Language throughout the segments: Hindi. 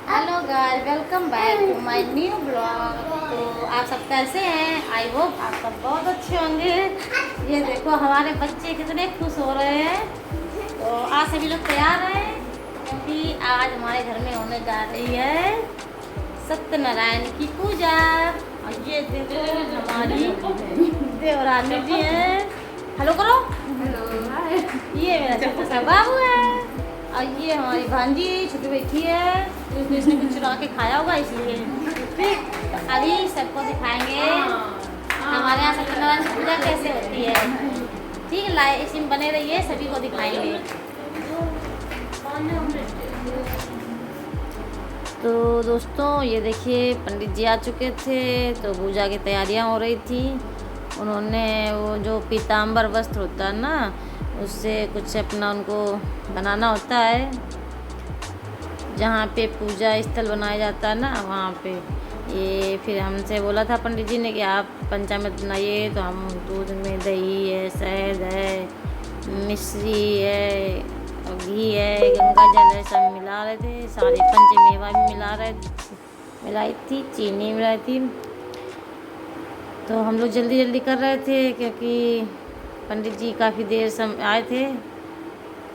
Hello guys, welcome back to my new blog. तो आप सब कैसे हैं? आई होप आप सब बहुत अच्छे होंगे। ये देखो हमारे बच्चे कितने खुश हो रहे हैं। तो आज सभी लोग तैयार हैं क्योंकि आज हमारे घर में होने जा रही है सत्यनारायण की पूजा। और ये देखो हमारी देवरानी जी है। हेलो करो। ये मेरा छोटा सा बाबू है और ये हमारी भांजी छोटी बैठी है क्योंकि इसने कुछ चुरा के खाया होगा इसलिए। ठीक, तो अभी सबको दिखाएंगे हमारे यहाँ सत्यनारायण की पूजा कैसे होती है। ठीक, लाइव इसमें बने रहिए, सभी को दिखाएंगे। तो दोस्तों ये देखिए पंडित जी आ चुके थे। तो पूजा की तैयारियाँ हो रही थी। उन्होंने वो जो पीताम्बर वस्त्र होता है ना, उससे कुछ अपना उनको बनाना होता है। जहाँ पे पूजा स्थल बनाया जाता है ना, वहाँ पे ये फिर हमसे बोला था पंडित जी ने कि आप पंचामृत बनाइए। तो हम दूध में दही है, शहद है, मिश्री है, और घी है, गंगा जल है, सब मिला रहे थे। सारे पंचमेवा भी मिलाई थी, चीनी मिलाई थी। तो हम लोग जल्दी जल्दी कर रहे थे क्योंकि पंडित जी काफ़ी देर से आए थे।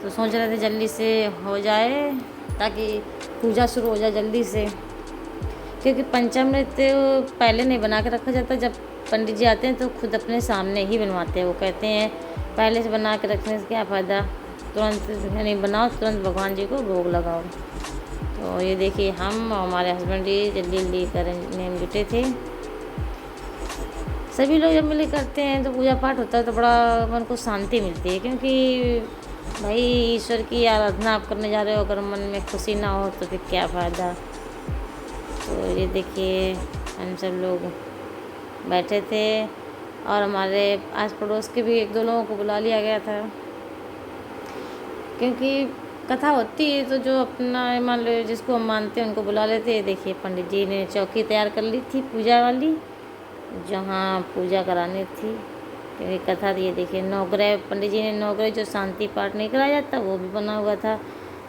तो सोच रहे थे जल्दी से हो जाए ताकि पूजा शुरू हो जाए जल्दी से। क्योंकि पंचामृत पहले नहीं बना के रखा जाता, जब पंडित जी आते हैं तो खुद अपने सामने ही बनवाते हैं। वो कहते हैं पहले से बना के रखने से क्या फ़ायदा, तुरंत नहीं बनाओ, तुरंत भगवान जी को भोग लगाओ। तो ये देखिए हम और हमारे हस्बैंड जी जल्दी जल्दी करने में जुटे थे। सभी लोग जब मिले करते हैं तो पूजा पाठ होता है तो बड़ा मन को शांति मिलती है। क्योंकि भाई ईश्वर की आराधना आप करने जा रहे हो, अगर मन में खुशी ना हो तो फिर क्या फ़ायदा। तो ये देखिए हम सब लोग बैठे थे और हमारे आस पड़ोस के भी एक दो लोगों को बुला लिया गया था। क्योंकि कथा होती है तो जो अपना मान लो जिसको हम मानते हैं उनको बुला लेते हैं। देखिए पंडित जी ने चौकी तैयार कर ली थी पूजा वाली, जहाँ पूजा करानी थी। क्योंकि कथा ये देखिए नवग्रह, पंडित जी ने नवग्रह जो शांति पाठ नहीं कराया जाता वो भी बना हुआ था,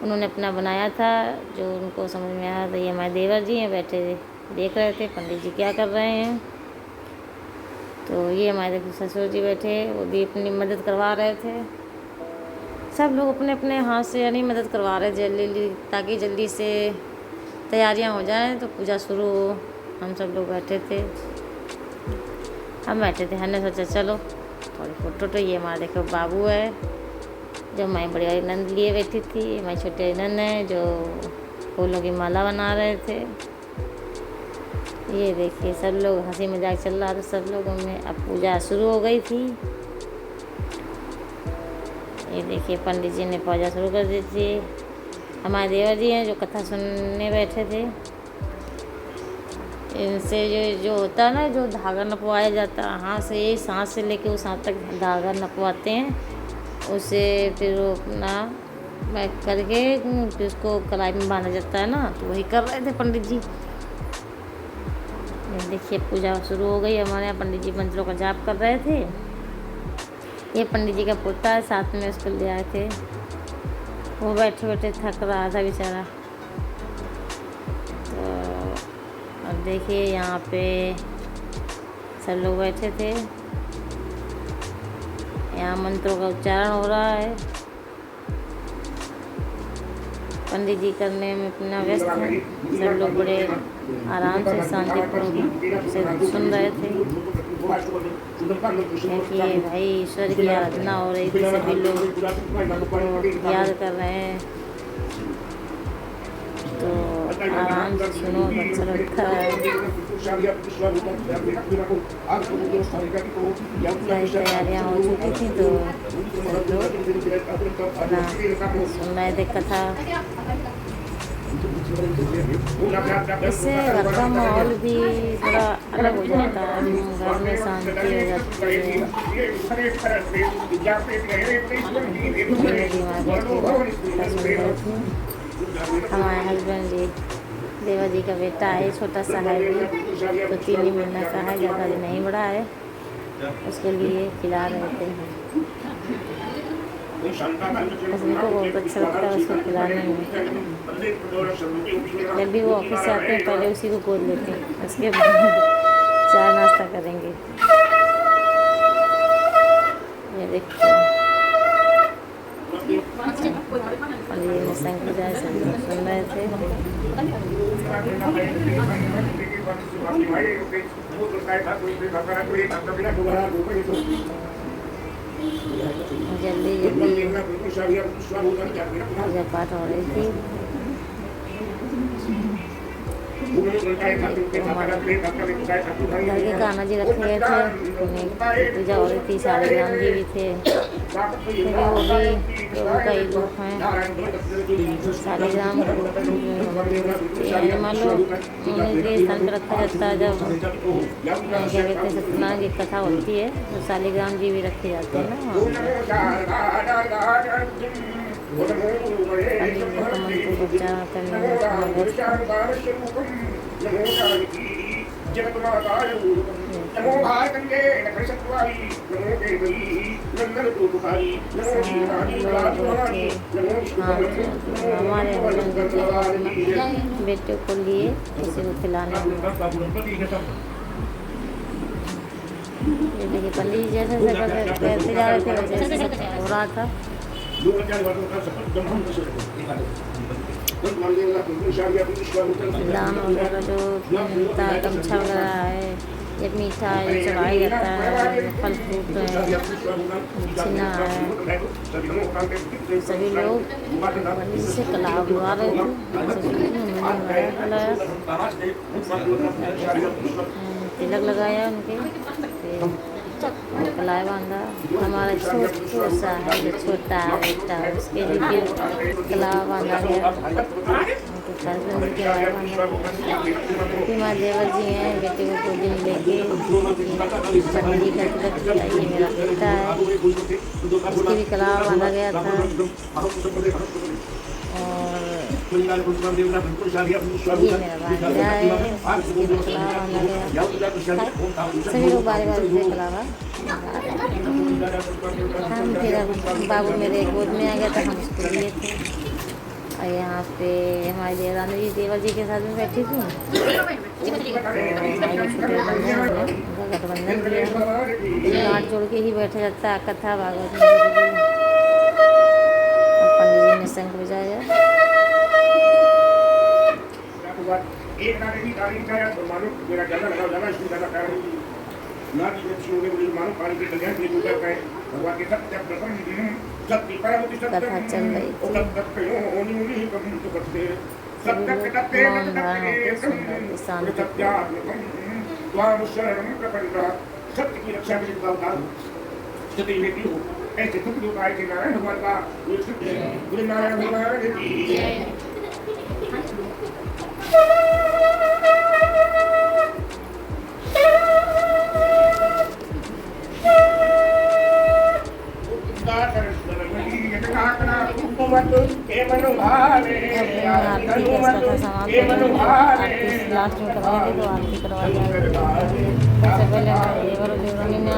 उन्होंने अपना बनाया था जो उनको समझ में आया। तो ये हमारे देवर जी हैं, बैठे देख रहे थे पंडित जी क्या कर रहे हैं। तो ये हमारे ससुर जी बैठे, वो भी अपनी मदद करवा रहे थे। सब लोग अपने अपने हाथ से यानी मदद करवा रहे जल्दी ताकि जल्दी से तैयारियां हो जाएं तो पूजा शुरू हो। हम सब लोग बैठे थे, हम बैठे थे, हमने सोचा चलो थोड़ी फ़ोटो। तो ये हमारा देखो बाबू है जो मैं बड़ी वाली नंद लिए बैठी थी, मैं छोटे नंद हैं जो फूलों की माला बना रहे थे। ये देखिए सब लोग हंसी मजाक चल रहा था सब लोगों में। अब पूजा शुरू हो गई थी। ये देखिए पंडित जी ने पूजा शुरू कर दी थी। हमारे देवर जी हैं जो कथा सुनने बैठे थे। इनसे जो होता है ना, जो धागा नपवाया जाता है हाथ से, यही सांस से लेके उस हाथ तक धागा नपवाते हैं। उसे फिर वो अपना बैक करके फिर उसको कलाई में बांधा जाता है ना, तो वही कर रहे थे पंडित जी। देखिए पूजा शुरू हो गई। हमारे यहाँ पंडित जी मंत्रों का जाप कर रहे थे। ये पंडित जी का पोता है, साथ में उसको ले आए थे। वो बैठे बैठे थक रहा था बेचारा। तो अब देखिए यहाँ पे सब लोग बैठे थे, यहाँ मंत्रों का उच्चारण हो रहा है। पंडित जी करने में अपना व्यस्त हैं। सब लोग बड़े आराम से शांतिपूर्वक से सुन रहे थे क्योंकि भाई ईश्वर की आराधना हो रही थी, सभी लोग याद कर रहे हैं। तो आराम से सुनो, अच्छा लगता है। तैयारियाँ हो चुकी थी तो सब लोग सुन रहे थे कथा। इससे घर का माहौल भी थोड़ा अलग हो जाता है, घर में शांति हो जाती है। हमारे हस्बैंड जी, देवा जी का बेटा है, छोटा सा है भी, तो 3 ही महीना का है, ज़्यादा भी नहीं बड़ा है। उसके लिए खिला रहे थे। बस उनको बहुत अच्छा लगता है उसको खिलाने में। जब भी वो ऑफिस से आते हैं पहले उसी को गोद लेते हैं, उसके बाद चाय नाश्ता करेंगे। ये देखो और ये निशंक जाए सब लोग सुन रहे थे। जल्दी जल्दी पूजा पाठ हो रही थी। घर के कान्हा जी रखे गए थे, पूजा हो रही थी, शालिग्राम जी भी थे, क्योंकि वो भी प्रभु का ही रूप है। शालिग्राम मान लो उनके स्थान पर रखा जाता है। जब क्या कहते हैं सत्यनारायण की कथा होती है तो शालिग्राम जी भी रखे जाते हैं ना। पंडित को प्रचार करने हमारे बेटे को लिए किसी को खिलाने में। ये देखिए पंडित जी जैसे कहते जा रहे थे वैसे सब हो रहा था। दान वगैरह जो मिलता है, गमछा वगैरह है, ये मीठा है चढ़ाया जाता है, फल फ्रूट है, छिना है। सभी लोग पंडित से कला बुलवा रहे थे, तिलक लगाया उनके, कलाई बांधा। हमारा छोटा सा है जो छोटा बेटा उसके लिए फिर कला बांधा गया, उनके सर पे उनके कलाई बांधा गया। फिर माँ देवर जी हैं, बेटे को गोदी में लेके पंडित जी का तिलक किया। ये मेरा बेटा है, उसकी भी कला बांधा गया था। और ये मेरा भांजा है, उसकी भी कला बांधा गया। सभी लोग बारी बारी से कलावा। हम फिर बाबू मेरे गोद में आ गया था, हम उसको लिए थे। और यहाँ पे हमारी देवरानी जी देवर जी के साथ में बैठी थी, उनका गठबंधन किया। हाथ जोड़ के ही बैठा जाता है कथा भागवत में। पंडित जी ने शंख बजाया। एक कथा चल रही थी। सत्य की रक्षा के लिए ऐसे दुख जो आए थे नारायण भगवान का गुरु नारायण भगवान लास्ट में करवाएंगे तो आरती करवाई जाएगी। सबसे पहले देवर देवरानी ने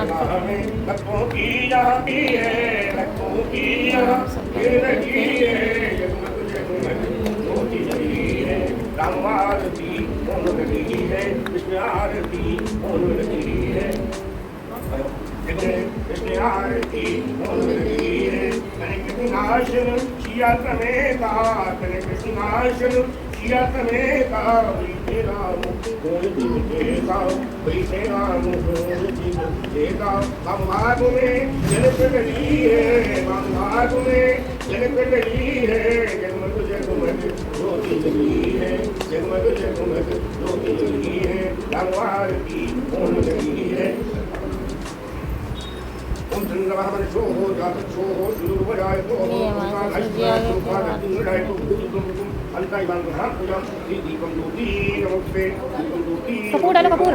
कपूर डालो कपूर।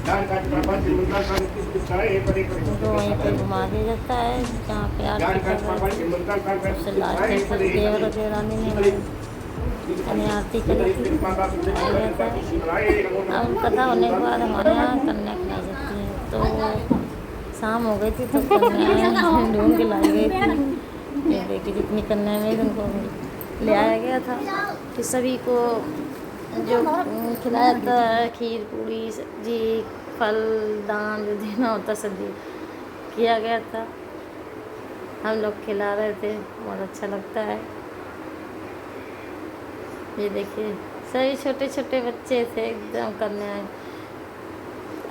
उनको वहीं पे घुमा दिया जाता है जहाँ पे आरती कर रहे थे। उससे लास्ट में फिर देवर वगैरह ने यानी आरती करी थी, खाया गया था। अब कथा होने के बाद हमारे यहाँ कन्या खिलाई जाती है। तो शाम हो गई थी तो कन्याएँ ढूंढ के लाई गई थी। ये देखिए जितनी कन्याएँ हुई उनको ले आया गया था कि सभी को जो खिलाया जाता है खीर पूरी सब्जी फल दान जो देना होता सब किया गया था। हम लोग खिला रहे थे, बहुत अच्छा लगता है। ये देखिए सभी छोटे छोटे बच्चे थे एकदम कन्याएँ।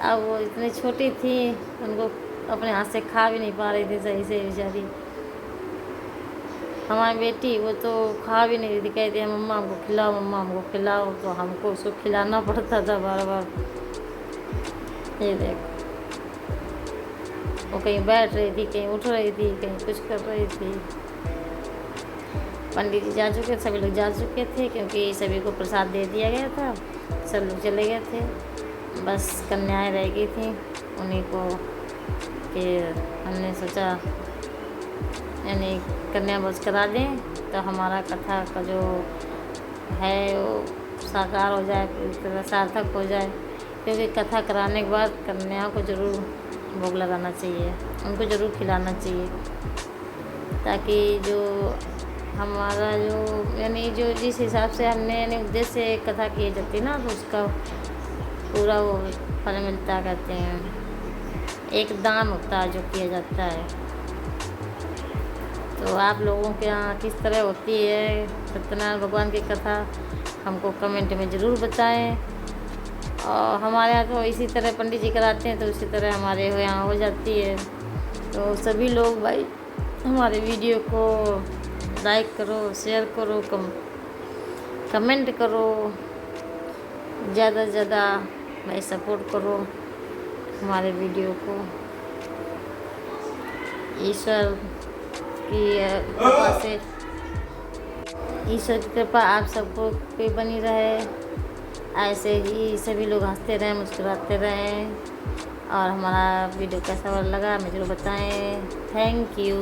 अब वो इतनी छोटी थी उनको अपने हाथ से खा भी नहीं पा रही थी सही से बेचारी। हमारी बेटी वो तो खा भी नहीं रही थी, कहती है मम्मा हमको खिलाओ, मम्मा हमको खिलाओ। तो हमको उसको खिलाना पड़ता था बार बार। ये देख वो कहीं बैठ रही थी, कहीं उठ रही थी, कहीं कुछ कर रही थी। पंडित जी जा चुके, सभी लोग जा चुके थे क्योंकि सभी को प्रसाद दे दिया गया था। सब लोग चले गए थे, बस कन्याएँ रह गई थी। उन्हीं को कि हमने सोचा यानी कन्या भोज करा दें तो हमारा कथा का जो है वो साकार हो जाए, पूरी तरह सार्थक हो जाए। क्योंकि कथा कराने के बाद कन्या को ज़रूर भोग लगाना चाहिए, उनको ज़रूर खिलाना चाहिए, ताकि जो हमारा जो यानी जो जिस हिसाब से हमने यानी उद्देश्य से कथा की जाती ना तो उसका पूरा वो फल मिलता कहते हैं। एक दान होता है जो किया जाता है। तो आप लोगों के यहाँ किस तरह होती है सत्यनारायण भगवान की कथा हमको कमेंट में ज़रूर बताएं। और हमारे यहाँ तो इसी तरह पंडित जी कराते हैं तो उसी तरह हमारे यहाँ हो जाती है। तो सभी लोग भाई हमारे वीडियो को लाइक करो, शेयर करो, कमेंट करो, ज़्यादा से ज़्यादा भाई सपोर्ट करो हमारे वीडियो को। ईश्वर की कृपा से, ईश्वर की कृपा आप सबको पे बनी रहे। ऐसे ही सभी लोग हंसते रहें, मुस्कुराते रहें। और हमारा वीडियो कैसा लगा हमें ज़रूर बताएं। Thank you.